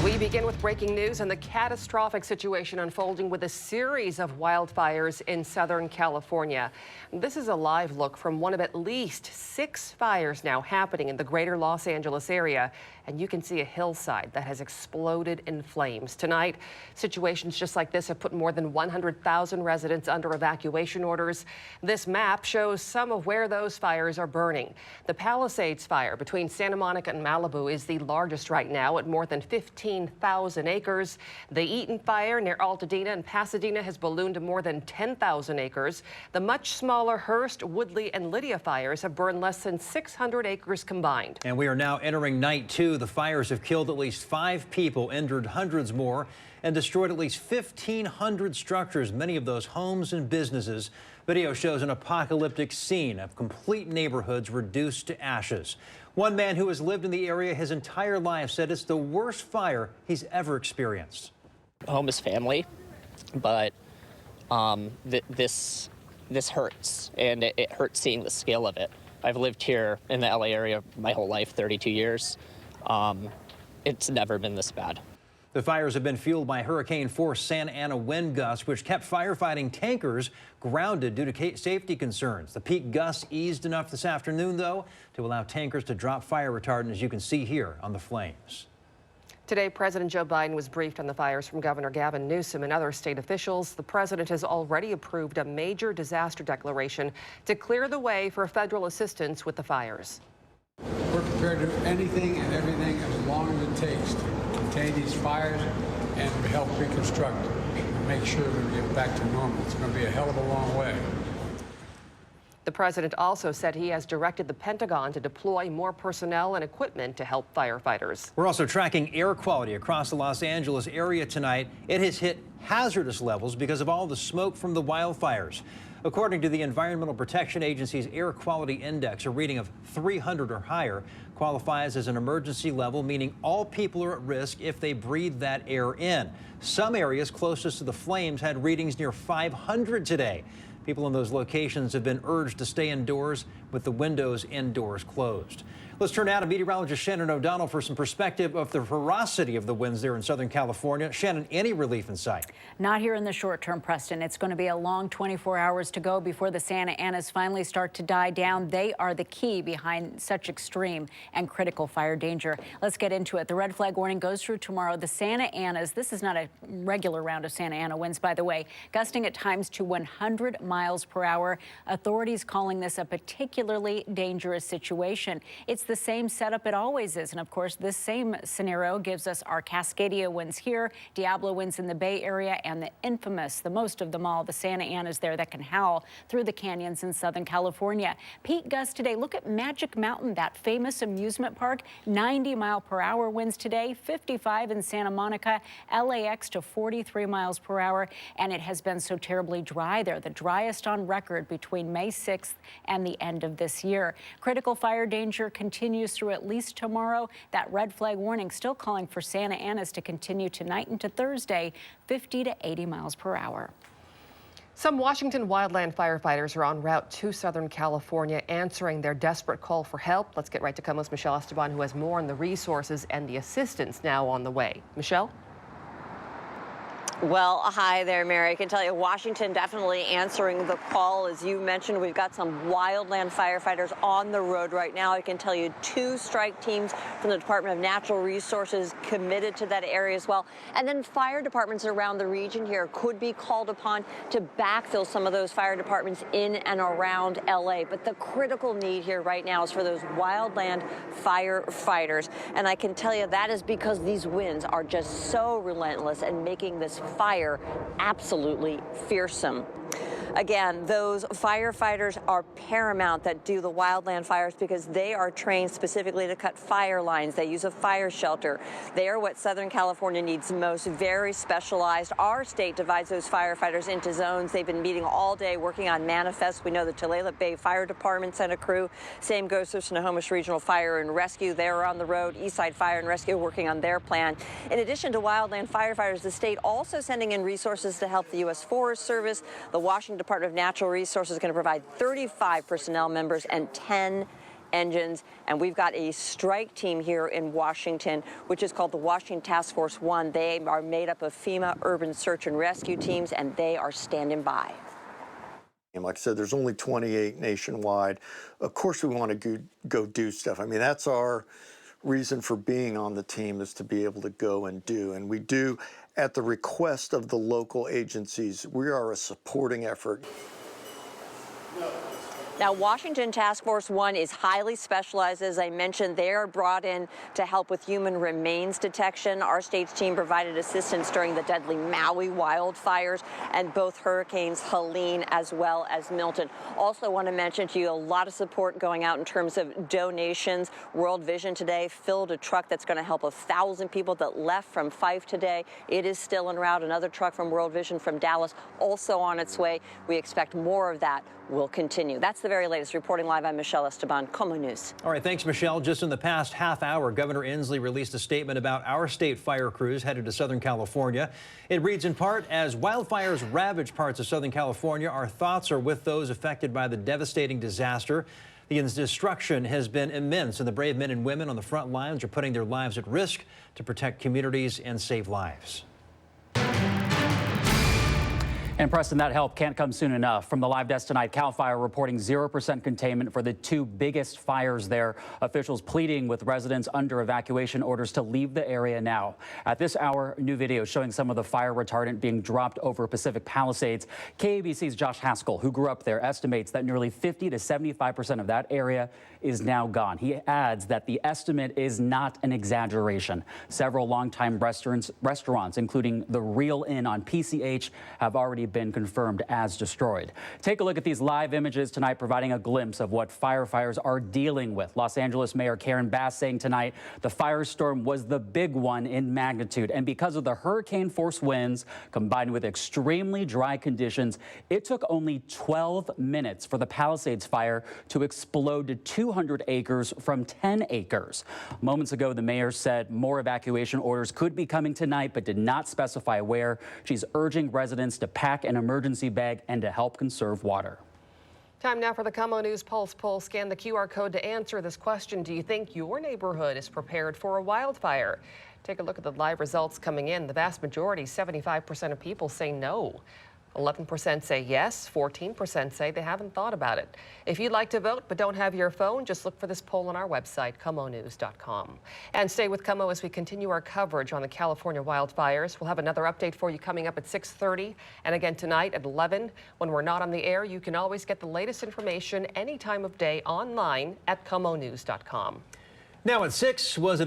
We begin with breaking news and the catastrophic situation unfolding with a series of wildfires in Southern California. This is a live look from one of at least 6 fires now happening in the greater Los Angeles area. And you can see a hillside that has exploded in flames. Tonight, situations just like this have put more than 100,000 residents under evacuation orders. This map shows some of where those fires are burning. The Palisades fire between Santa Monica and Malibu is the largest right now at more than 15,000 acres. The Eaton fire near Altadena and Pasadena has ballooned to more than 10,000 acres. The much smaller Hearst, Woodley, and Lydia fires have burned less than 600 acres combined. And we are now entering night 2. The fires have killed at least 5 people, injured hundreds more, and destroyed at least 1,500 structures, many of those homes and businesses. Video shows an apocalyptic scene of complete neighborhoods reduced to ashes. One man who has lived in the area his entire life said it's the worst fire he's ever experienced. Home is family, but this hurts, and it hurts seeing the scale of it. I've lived here in the LA area my whole life, 32 years. It's never been this bad. The fires have been fueled by hurricane-force Santa Ana wind gusts, which kept firefighting tankers grounded due to safety concerns. The peak gusts eased enough this afternoon, though, to allow tankers to drop fire retardant, as you can see here on the flames. Today, President Joe Biden was briefed on the fires from Governor Gavin Newsom and other state officials. The president has already approved a major disaster declaration to clear the way for federal assistance with the fires. We're prepared to do anything and everything as long as it takes to contain these fires and help reconstruct and make sure that we get back to normal. It's going to be a hell of a long way. The president also said he has directed the Pentagon to deploy more personnel and equipment to help firefighters. We're also tracking air quality across the Los Angeles area tonight. It has hit hazardous levels because of all the smoke from the wildfires. According to the Environmental Protection Agency's Air Quality Index, a reading of 300 or higher qualifies as an emergency level, meaning all people are at risk if they breathe that air in. Some areas closest to the flames had readings near 500 today. People in those locations have been urged to stay indoors with the windows indoors closed. Let's turn now to meteorologist Shannon O'Donnell for some perspective of the ferocity of the winds there in Southern California. Shannon, any relief in sight? Not here in the short term, Preston. It's going to be a long 24 hours to go before the Santa Anas finally start to die down. They are the key behind such extreme and critical fire danger. Let's get into it. The red flag warning goes through tomorrow. The Santa Anas, this is not a regular round of Santa Ana winds, by the way, gusting at times to 100 miles per hour. Authorities calling this a particularly dangerous situation. It's the same setup it always is. And of course, this same scenario gives us our Cascadia winds here, Diablo winds in the Bay Area, and the infamous, the most of them all, the Santa Anas there that can howl through the canyons in Southern California. Peak gusts today. Look at Magic Mountain, that famous amusement park, 90-mile-per-hour winds today, 55 in Santa Monica, LAX to 43 miles per hour. And it has been so terribly dry there, the driest on record between May 6th and the end of this year. Critical fire danger continues through at least tomorrow. That red flag warning still calling for Santa Anas to continue tonight into Thursday, 50 to 80 miles per hour. Some Washington wildland firefighters are en route to Southern California answering their desperate call for help. Let's get right to KOMO's Michelle Esteban, who has more on the resources and the assistance now on the way. Michelle? Well, hi there, Mary. I can tell you Washington definitely answering the call. As you mentioned, we've got some wildland firefighters on the road right now. I can tell you 2 strike teams from the Department of Natural Resources committed to that area as well. And then fire departments around the region here could be called upon to backfill some of those fire departments in and around LA. But the critical need here right now is for those wildland firefighters. And I can tell you that is because these winds are just so relentless and making this fire absolutely fearsome. Again, those firefighters are paramount that do the wildland fires because they are trained specifically to cut fire lines. They use a fire shelter. They are what Southern California needs most, very specialized. Our state divides those firefighters into zones. They've been meeting all day working on manifests. We know the Tulalip Bay Fire Department sent a crew. Same goes for Snohomish Regional Fire and Rescue. They're on the road. Eastside Fire and Rescue working on their plan. In addition to wildland firefighters, the state also sending in resources to help the U.S. Forest Service. The Washington Department of Natural Resources is going to provide 35 personnel members and 10 engines. And we've got a strike team here in Washington, which is called the Washington Task Force 1. They are made up of FEMA urban search and rescue teams, and they are standing by. Like I said, there's only 28 nationwide. Of course, we want to go do stuff. I mean, that's our reason for being on the team, is to be able to go and do. And we do at the request of the local agencies. We are a supporting effort. Now, Washington Task Force 1 is highly specialized. As I mentioned, they are brought in to help with human remains detection. Our state's team provided assistance during the deadly Maui wildfires and both hurricanes Helene as well as Milton. Also want to mention to you a lot of support going out in terms of donations. World Vision today filled a truck that's going to help 1,000 people that left from Fife today. It is still en route. Another truck from World Vision from Dallas also on its way. We expect more of that will continue. That's the very latest. Reporting live, I'm Michelle Esteban, KOMO News. All right, thanks, Michelle. Just in the past half hour, Governor Inslee released a statement about our state fire crews headed to Southern California. It reads in part, as wildfires ravage parts of Southern California, our thoughts are with those affected by the devastating disaster. The destruction has been immense, and the brave men and women on the front lines are putting their lives at risk to protect communities and save lives. And Preston, that help can't come soon enough. From the live desk tonight, CAL FIRE reporting 0% containment for the two biggest fires there. Officials pleading with residents under evacuation orders to leave the area now. At this hour, new video showing some of the fire retardant being dropped over Pacific Palisades. KABC's Josh Haskell, who grew up there, estimates that nearly 50 to 75% of that area is now gone. He adds that the estimate is not an exaggeration. Several longtime restaurants, including the Real Inn on PCH, have already been confirmed as destroyed. Take a look at these live images tonight, providing a glimpse of what firefighters are dealing with. Los Angeles Mayor Karen Bass saying tonight the firestorm was the big one in magnitude, and because of the hurricane force winds combined with extremely dry conditions, it took only 12 minutes for the Palisades fire to explode to 200 acres from 10 acres. Moments ago, the mayor said more evacuation orders could be coming tonight, but did not specify where. She's urging residents to pack an emergency bag and to help conserve water. Time now for the KOMO News Pulse Poll. Scan the QR code to answer this question. Do you think your neighborhood is prepared for a wildfire? Take a look at the live results coming in. The vast majority, 75% of people, say no. 11% say yes, 14% say they haven't thought about it. If you'd like to vote but don't have your phone, just look for this poll on our website, KOMOnews.com. And stay with KOMO as we continue our coverage on the California wildfires. We'll have another update for you coming up at 6:30 and again tonight at 11. When we're not on the air, you can always get the latest information any time of day online at KOMOnews.com. Now at 6 was